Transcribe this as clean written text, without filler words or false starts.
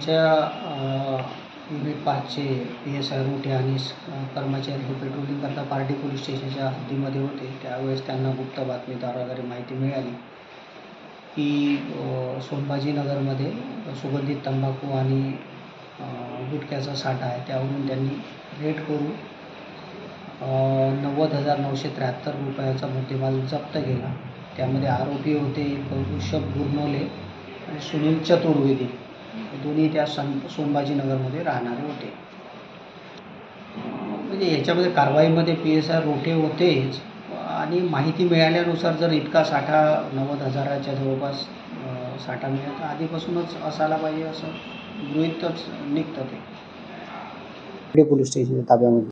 आमच्या unit 5चे PSI रोटे आणि कर्मचारी हे पेट्रोलिंग करता पार्टी पोलीस स्टेशनच्या हद्दीमध्ये होते. त्यावेळेस त्यांना गुप्त बातमीदाराद्वारे माहिती मिळाली की संभाजीनगरमध्ये सुगंधित तंबाखू आणि गुटख्याचा साठा आहे. त्यावरून त्यांनी रेड करून 90,973 रुपयाचा मुद्देमाल जप्त केला. त्यामध्ये आरोपी होते एक ऋषभ गुरनोले आणि सुनील चतुर्वेदी, दोन्ही त्या संभाजीनगरमध्ये राहणारे होते. म्हणजे याच्यामध्ये कारवाईमध्ये PSI रोटे होतेच आणि माहिती मिळाल्यानुसार जर इतका साठा 90,000च्या जवळपास साठा मिळत आधीपासूनच असायला पाहिजे असं गृहीतच निघतं ते. पोलीस स्टेशनच्या ताब्यामध्ये